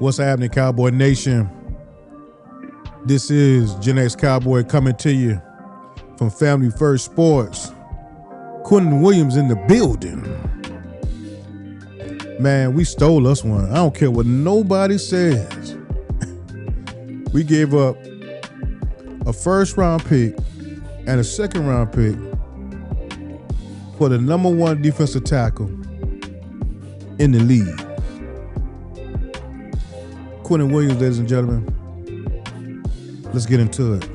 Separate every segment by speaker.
Speaker 1: What's happening, Cowboy Nation? This is Gen X Cowboy coming to you from Family First Sports. Quinnen Williams in the building. Man, we stole us one. I don't care what nobody says. We gave up a first-round pick and a second-round pick for the number one defensive tackle in the league. Quinnen Williams, ladies and gentlemen. Let's get into it.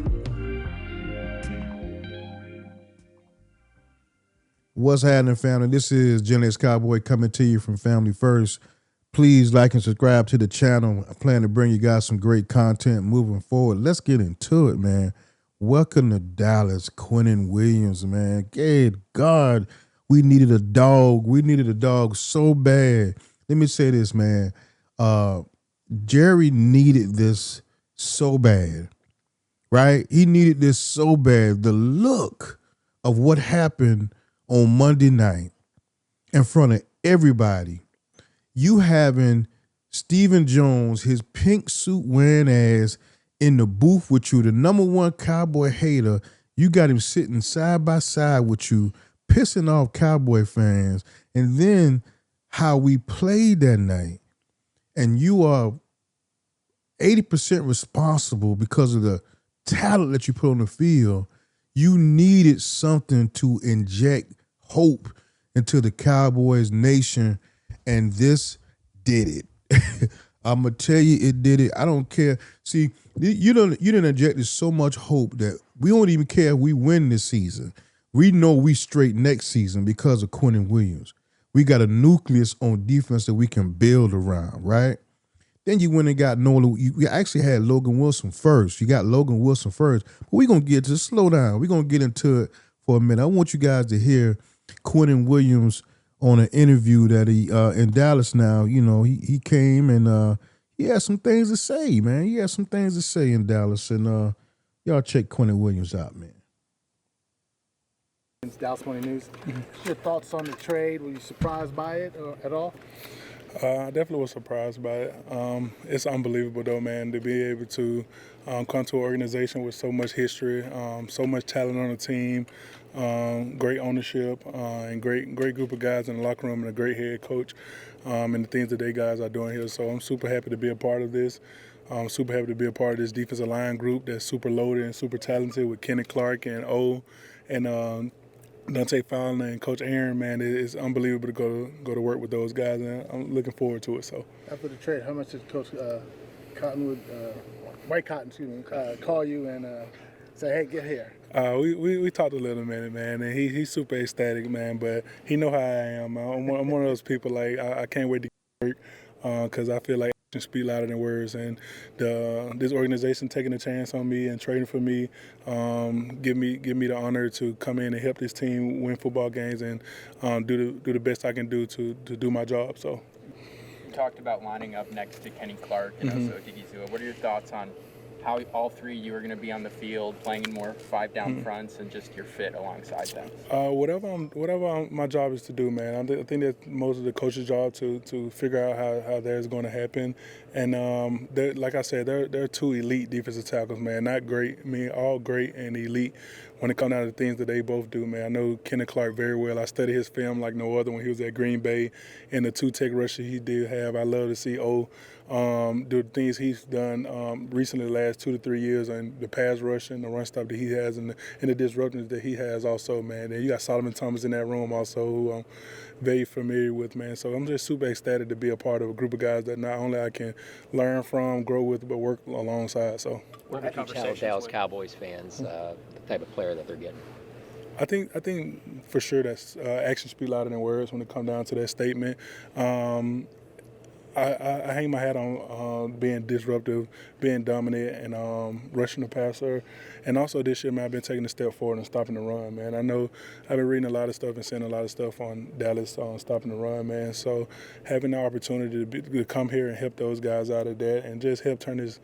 Speaker 1: What's happening, family? This is Gen X Cowboy coming to you from Family First. Please like and subscribe to the channel. I plan to bring you guys some great content moving forward. Let's get into it, man. Welcome to Dallas, Quinnen Williams, man. Good God, we needed a dog. We needed a dog so bad. Let me say this, man. Jerry needed this so bad, right? He needed this so bad. The look of what happened on Monday night in front of everybody. You having Stephen Jones, his pink suit wearing ass, in the booth with you, the number one Cowboy hater. You got him sitting side by side with you, pissing off Cowboy fans. And then how we played that night. And you are 80% responsible because of the talent that you put on the field. You needed something to inject hope into the Cowboys nation, and this did it. I'm gonna tell you, it did it. I don't care. See, you didn't inject so much hope that we don't even care if we win this season. We know we straight next season because of Quinnen Williams. We got a nucleus on defense that we can build around, right? Then you went and got Nolan. You actually had Logan Wilson first. You got Logan Wilson first. But we're going to get to slow down. We're going to get into it for a minute. I want you guys to hear Quinnen Williams on an interview that he in Dallas now. You know, he came and he had some things to say, man. He had some things to say in Dallas. And y'all check Quinnen Williams out, man.
Speaker 2: Dallas Morning News. Your thoughts on the trade? Were you surprised by it at all?
Speaker 3: I definitely was surprised by it. It's unbelievable, though, man, to be able to come to an organization with so much history, so much talent on the team, great ownership, and great group of guys in the locker room, and a great head coach, and the things that they guys are doing here. So I'm super happy to be a part of this. I'm super happy to be a part of this defensive line group that's super loaded and super talented with Quinnen Clark and O and Dante Fowler and Coach Aaron, man, it's unbelievable to go to work with those guys, and I'm looking forward to it. So
Speaker 2: after the trade, how much did Coach Cottonwood, White Cotton, call you and say, "Hey, get here"?
Speaker 3: We talked a little minute, man, and he's super ecstatic, man. But he know how I am. I'm one of those people, like I can't wait to get work because I feel like actions speak louder than words, and this organization taking a chance on me and trading for me give me the honor to come in and help this team win football games and do the best I can do to do my job. So
Speaker 4: you talked about lining up next to Kenny Clark and also Digizua. What are your thoughts on how all three you are going to be on the field, playing in more five-down fronts, and just your fit alongside them?
Speaker 3: Whatever my job is to do, man. I think that's most of the coach's job to figure out how that is going to happen. And like I said, they're two elite defensive tackles, man. Not great, I mean, all great and elite when it comes down to the things that they both do, man. I know Kenny Clark very well. I studied his film like no other when he was at Green Bay, and the two-tech rusher he did have. I love to see O do the things he's done recently the last 2 to 3 years, and the pass rush and the run stop that he has, and the disruptions that he has also, man. And you got Solomon Thomas in that room also, who I'm very familiar with, man. So I'm just super ecstatic to be a part of a group of guys that not only I can learn from, grow with, but work alongside. So
Speaker 5: what do you tell Dallas Cowboys fans the type of player that they're getting?
Speaker 3: I think for sure that's actions speak louder than words when it comes down to that statement. I hang my hat on being disruptive, being dominant, and rushing the passer. And also this year, man, I've been taking a step forward and stopping the run, man. I know I've been reading a lot of stuff and seeing a lot of stuff on Dallas on stopping the run, man. So having the opportunity to come here and help those guys out of that and just help turn this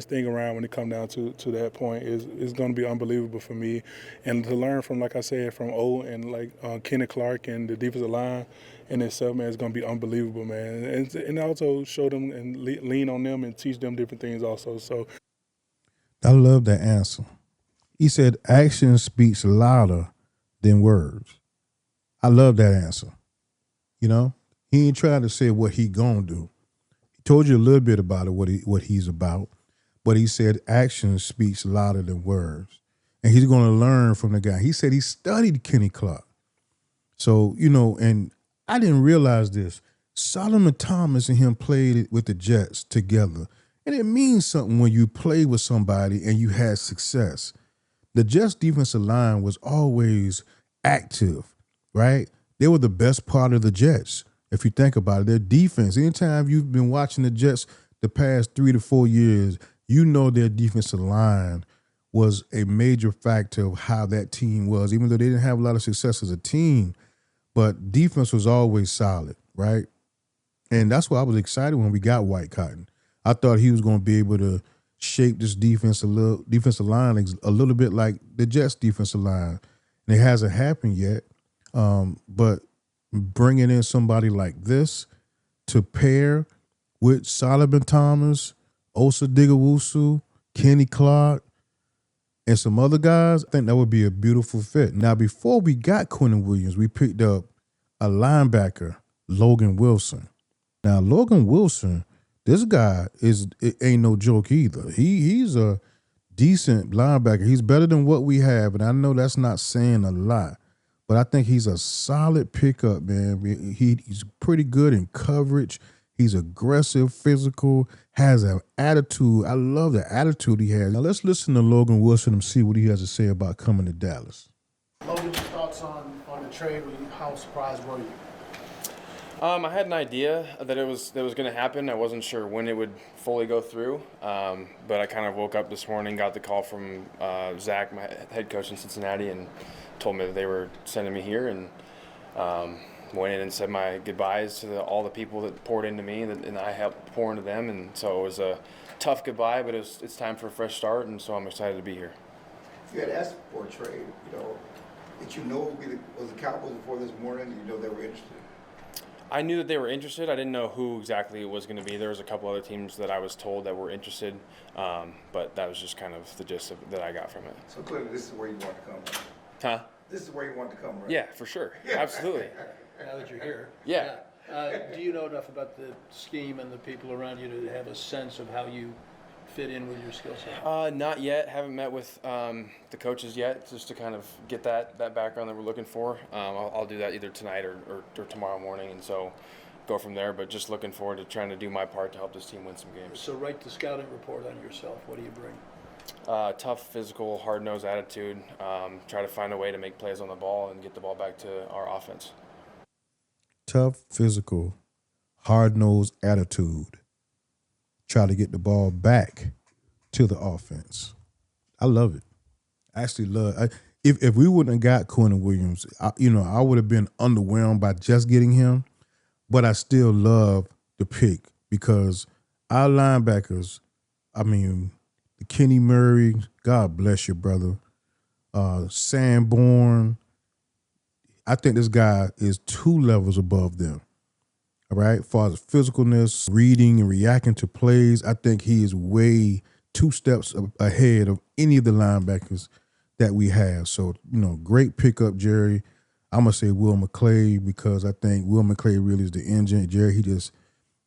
Speaker 3: thing around when it comes down to that point is going to be unbelievable for me. And to learn from, like I said, from O and like Kenny Clark and the defensive line, in itself, man, is going to be unbelievable, man. And also show them and lean on them and teach them different things also. So
Speaker 1: I love that answer. He said action speaks louder than words. I love that answer. You know, he ain't trying to say what he gonna do. He told you a little bit about it, what he's about, but he said action speaks louder than words. And he's gonna learn from the guy. He said he studied Kenny Clark. So, you know, and I didn't realize this. Solomon Thomas and him played with the Jets together. And it means something when you play with somebody and you had success. The Jets defensive line was always active, right? They were the best part of the Jets. If you think about it, their defense, anytime you've been watching the Jets the past 3 to 4 years, you know their defensive line was a major factor of how that team was, even though they didn't have a lot of success as a team, but defense was always solid, right? And that's why I was excited when we got White Cotton. I thought he was going to be able to shape this defensive line a little bit like the Jets defensive line. And it hasn't happened yet, but bringing in somebody like this to pair with Solomon Thomas, Osa Digawusu, Kenny Clark, and some other guys, I think that would be a beautiful fit. Now, before we got Quinnen Williams, we picked up a linebacker, Logan Wilson. Now, Logan Wilson, this guy ain't no joke either. He's a decent linebacker. He's better than what we have, and I know that's not saying a lot, but I think he's a solid pickup, man. He's pretty good in coverage. He's aggressive, physical, has an attitude. I love the attitude he has. Now let's listen to Logan Wilson and see what he has to say about coming to Dallas.
Speaker 2: Logan, your thoughts on the trade? How surprised were you?
Speaker 6: I had an idea that it was going to happen. I wasn't sure when it would fully go through, but I kind of woke up this morning, got the call from Zach, my head coach in Cincinnati, and told me that they were sending me here, and went in and said my goodbyes to all the people that poured into me, and I helped pour into them, and so it was a tough goodbye, but it's time for a fresh start, and so I'm excited to be here.
Speaker 7: You had asked for a trade, did you know it was the Cowboys before this morning? Did you know they were interested?
Speaker 6: I knew that they were interested. I didn't know who exactly it was going to be. There was a couple other teams that I was told that were interested, but that was just kind of the gist that I got from it.
Speaker 7: So clearly this is where you want to come, right?
Speaker 6: Huh?
Speaker 7: This is where you want to come, right?
Speaker 6: Yeah, for sure. Absolutely.
Speaker 2: Now that you're here.
Speaker 6: Yeah.
Speaker 2: Do you know enough about the scheme and the people around you to have a sense of how you fit in with your skill set?
Speaker 6: Not yet. Haven't met with the coaches yet, just to kind of get that background that we're looking for. I'll do that either tonight or tomorrow morning, and so go from there. But just looking forward to trying to do my part to help this team win some games.
Speaker 2: So write the scouting report on yourself. What do you bring?
Speaker 6: Tough, physical, hard-nosed attitude. Try to find a way to make plays on the ball and get the ball back to our offense.
Speaker 1: Tough, physical, hard-nosed attitude. Try to get the ball back to the offense. I love it. I actually love it. If we wouldn't have got Quinnen Williams, I would have been underwhelmed by just getting him, but I still love the pick because our linebackers, Kenny Murray, God bless you, brother, Sanborn, I think this guy is 2 levels above them. All right, as far as physicalness, reading and reacting to plays, I think he is way 2 steps ahead of any of the linebackers that we have. So, great pickup, Jerry. I'm going to say Will McClay because I think Will McClay really is the engine. Jerry, he just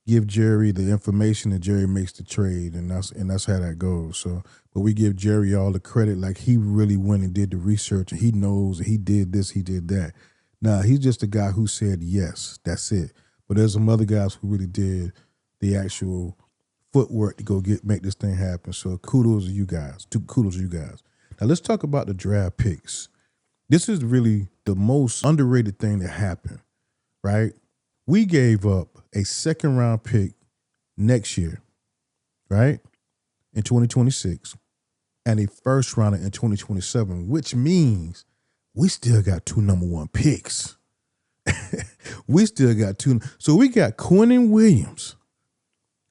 Speaker 1: give Jerry the information and Jerry makes the trade, and that's how that goes. So, but we give Jerry all the credit, like he really went and did the research, and he knows he did this, he did that. Now, he's just a guy who said yes, that's it. But there's some other guys who really did the actual footwork to go make this thing happen. So kudos to you guys. Now let's talk about the draft picks. This is really the most underrated thing that happened, right? We gave up a 2nd-round pick next year, right, in 2026, and a 1st rounder in 2027, which means we still got 2 number 1 picks. We still got 2. So we got Quinnen Williams,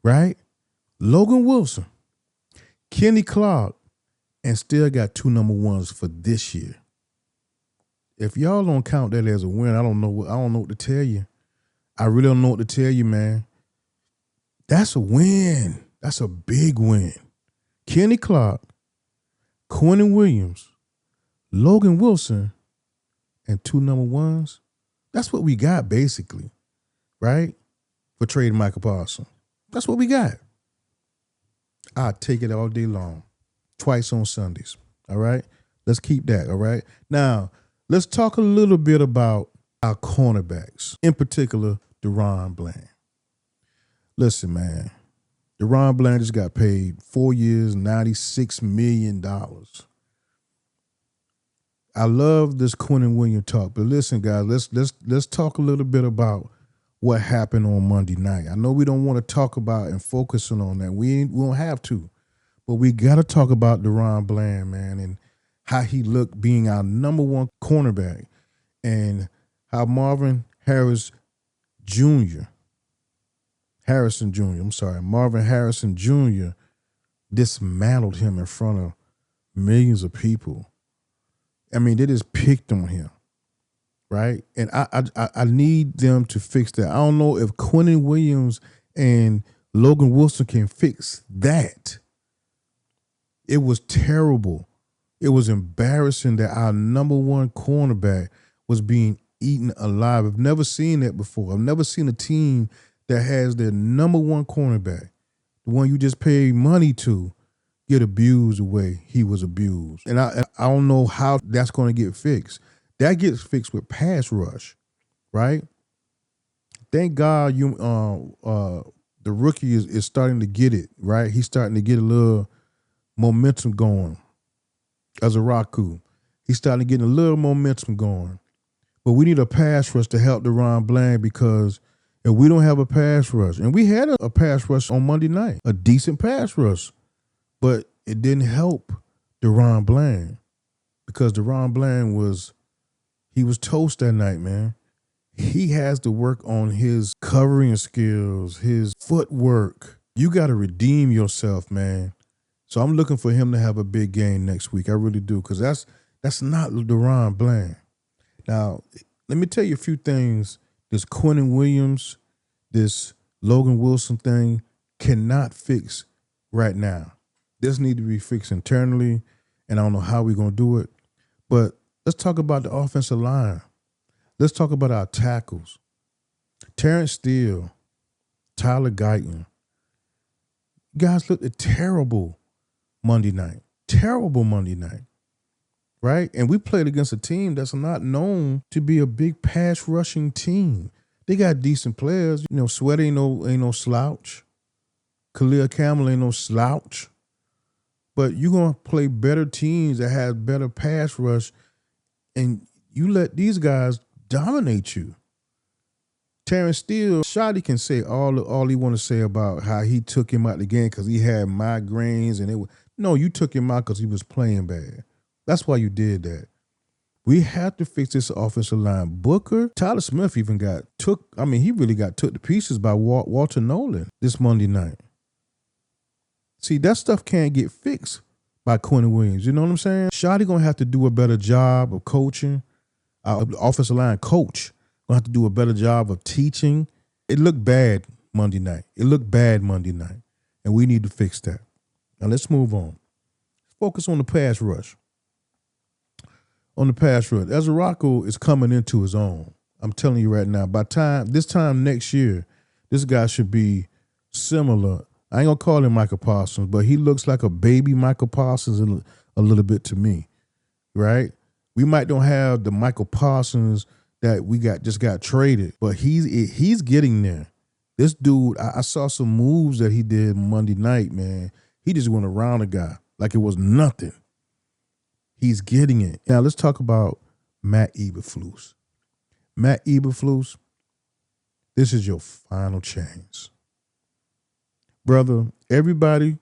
Speaker 1: right? Logan Wilson, Kenny Clark, and still got 2 number 1s for this year. If y'all don't count that as a win, I don't know what to tell you. I really don't know what to tell you, man. That's a win. That's a big win. Kenny Clark, Quinnen Williams, Logan Wilson, and 2 number ones. That's what we got, basically, right? For trading Michael Parsons. That's what we got. I'll take it all day long. Twice on Sundays. All right? Let's keep that, all right? Now, let's talk a little bit about our cornerbacks, in particular, DaRon Bland. Listen, man, DaRon Bland just got paid 4 years, $96 million. I love this Quinnen Williams talk, but listen, guys, let's talk a little bit about what happened on Monday night. I know we don't want to talk about and focusing on that. We don't have to, but we got to talk about DaRon Bland, man, and how he looked being our number one cornerback, and how Marvin Harrison Jr. dismantled him in front of millions of people. I mean, they just picked on him, right? And I need them to fix that. I don't know if Quinnen Williams and Logan Wilson can fix that. It was terrible. It was embarrassing that our number one cornerback was being eaten alive. I've never seen that before. I've never seen a team that has their number one cornerback, the one you just paid money to, get abused the way he was abused. And I don't know how that's going to get fixed. That gets fixed with pass rush, right? Thank God the rookie is starting to get it, right? He's starting to get a little momentum going. As a Raku, he's starting to get a little momentum going. But we need a pass rush to help DaRon Bland, because if we don't have a pass rush, and we had a pass rush on Monday night, a decent pass rush, but it didn't help DaRon Bland, because DaRon Bland was toast that night, man. He has to work on his covering skills, his footwork. You got to redeem yourself, man. So I'm looking for him to have a big game next week. I really do, because that's not DaRon Bland. Now, let me tell you a few things. This Quinnen Williams, this Logan Wilson thing cannot fix right now. This needs to be fixed internally, and I don't know how we're going to do it. But let's talk about the offensive line. Let's talk about our tackles. Terrence Steele, Tyler Guyton. Guys looked terrible Monday night. Terrible Monday night. Right? And we played against a team that's not known to be a big pass rushing team. They got decent players. You know, Sweat ain't no slouch. Khalil Campbell ain't no slouch. But you're going to play better teams that have better pass rush, and you let these guys dominate you. Terrence Steele, Shotty can say all he want to say about how he took him out the game because he had migraines, and no, you took him out because he was playing bad. That's why you did that. We have to fix this offensive line. Booker, Tyler Smith even he really got took to pieces by Walter Nolan this Monday night. See, that stuff can't get fixed by Quinnen Williams. You know what I'm saying? Shotty going to have to do a better job of coaching. Our offensive line coach going to have to do a better job of teaching. It looked bad Monday night. And we need to fix that. Now, let's move on. Focus on the pass rush. Ezra is coming into his own. I'm telling you right now, this time next year, this guy should be similar. I ain't gonna call him Michael Parsons, but he looks like a baby Michael Parsons a little bit to me, right? We might don't have the Michael Parsons that we just got traded, but he's getting there. This dude, I saw some moves that he did Monday night, man. He just went around a guy like it was nothing. He's getting it. Now let's talk about Matt Eberflus. Matt Eberflus, this is your final chance. Brother, everybody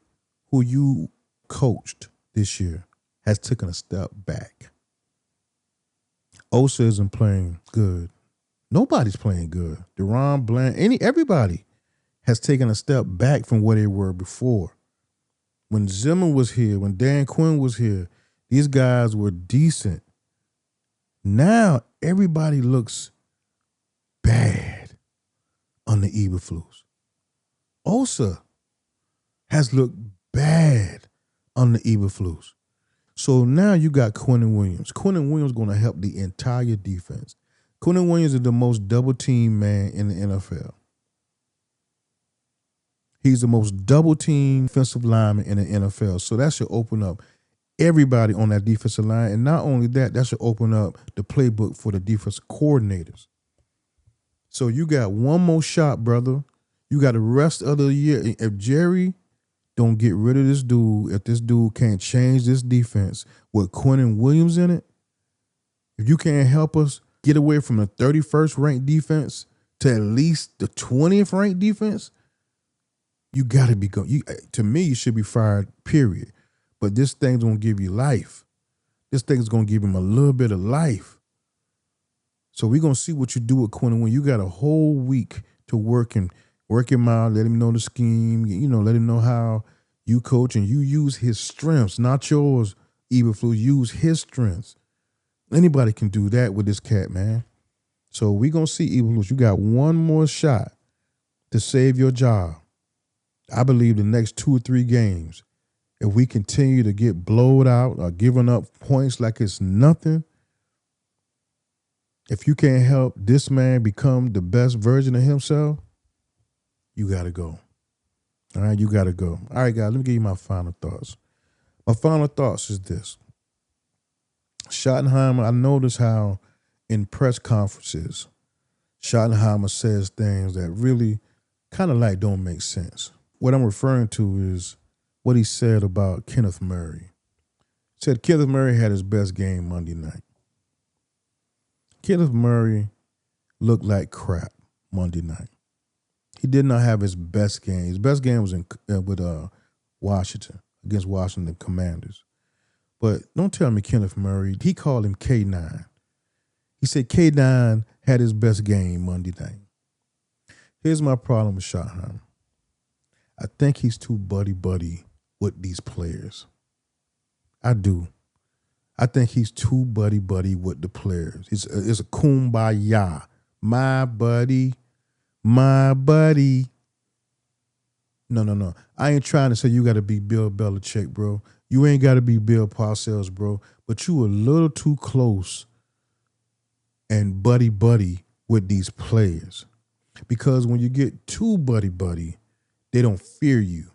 Speaker 1: who you coached this year has taken a step back. Osa isn't playing good. Nobody's playing good. DaRon Bland, everybody has taken a step back from where they were before. When Zimmer was here, when Dan Quinn was here, these guys were decent. Now everybody looks bad. on the Eberflus. Osa has looked bad on the Eberflus. So now you got Quinnen Williams. Quinnen Williams going to help the entire defense. Quinnen Williams is the most double-teamed man in the NFL. He's the most double-teamed defensive lineman in the NFL. So that should open up everybody on that defensive line. And not only that, that should open up the playbook for the defensive coordinators. So you got one more shot, brother. You got the rest of the year. If Jerry don't get rid of this dude, if this dude can't change this defense with Quinnen Williams in it, if you can't help us get away from the 31st ranked defense to at least the 20th ranked defense, you got to be going. To me, you should be fired, period. But this thing's going to give you life. This thing's going to give him a little bit of life. So we're going to see what you do with Quinnen when you got a whole week to work him out, let him know the scheme, let him know how you coach and you use his strengths, not yours, Eberflus. Use his strengths. Anybody can do that with this cat, man. So we're going to see, Eberflus, you got one more shot to save your job. I believe the next 2 or 3 games, if we continue to get blowed out or giving up points like it's nothing, if you can't help this man become the best version of himself, you got to go. All right, you got to go. All right, guys, let me give you my final thoughts. My final thoughts is this. Schottenheimer, I notice how in press conferences, Schottenheimer says things that really kind of like don't make sense. What I'm referring to is what he said about Kenneth Murray. He said Kenneth Murray had his best game Monday night. Kenneth Murray looked like crap Monday night. He did not have his best game. His best game was with Washington, against Washington Commanders. But don't tell me Kenneth Murray, he called him K9. He said K9 had his best game Monday night. Here's my problem with Schottenheimer. I think he's too buddy-buddy with these players. I do. I think he's too buddy-buddy with the players. It's a kumbaya. My buddy. My buddy. No. I ain't trying to say you got to be Bill Belichick, bro. You ain't got to be Bill Parcells, bro. But you a little too close and buddy-buddy with these players. Because when you get too buddy-buddy, they don't fear you,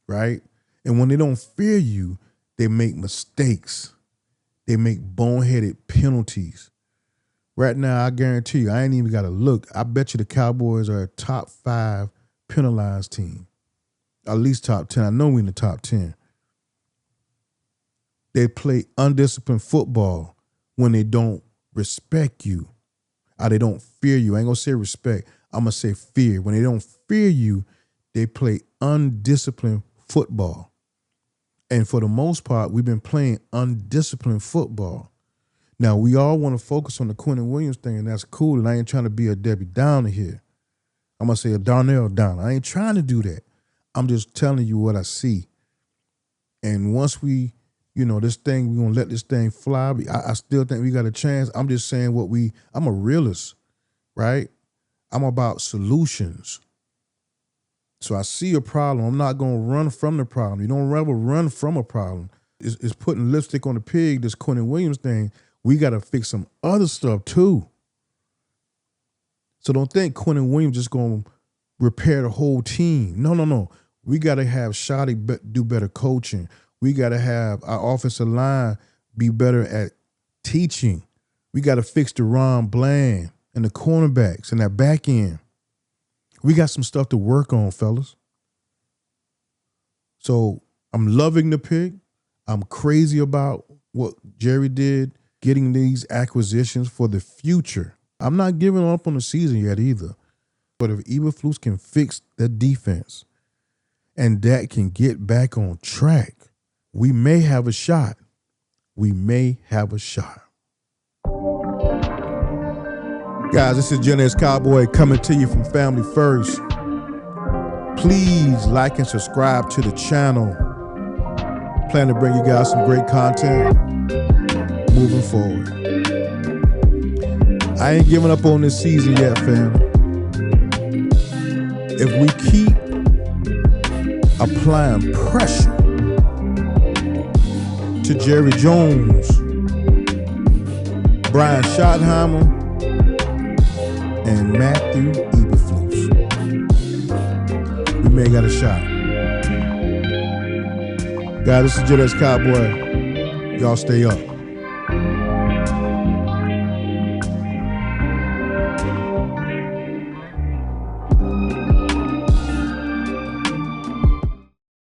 Speaker 1: right? And when they don't fear you, they make mistakes. They make boneheaded penalties. Right now, I guarantee you, I ain't even got to look. I bet you the Cowboys are a top 5 penalized team. At least top 10. I know we in the top 10. They play undisciplined football when they don't respect you or they don't fear you. I ain't going to say respect. I'm going to say fear. When they don't fear you, they play undisciplined football. And for the most part, we've been playing undisciplined football. Now, we all want to focus on the Quinnen Williams thing, and that's cool, and I ain't trying to be a Debbie Downer here. I'm going to say a Darnell Downer. I ain't trying to do that. I'm just telling you what I see. And once we, this thing, we're going to let this thing fly. I still think we got a chance. I'm just saying I'm a realist, right? I'm about solutions. So I see a problem. I'm not going to run from the problem. You don't ever run from a problem. It's putting lipstick on the pig, this Quinnen Williams thing. We got to fix some other stuff too. So don't think Quinnen Williams just going to repair the whole team. No. We got to have Shotty do better coaching. We got to have our offensive line be better at teaching. We got to fix the Ron Bland and the cornerbacks and that back end. We got some stuff to work on, fellas. So I'm loving the pick. I'm crazy about what Jerry did, getting these acquisitions for the future. I'm not giving up on the season yet either. But if Eberflus can fix the defense and that can get back on track, we may have a shot. We may have a shot. Guys, this is Genesis Cowboy coming to you from Family First. Please like and subscribe to the channel. Plan to bring you guys some great content moving forward. I ain't giving up on this season yet, fam. if we keep applying pressure to Jerry Jones, Brian Schottenheimer, and Matthew Eberflus, we may got a shot. Guys, this is Gillette's Cowboy. Y'all stay up.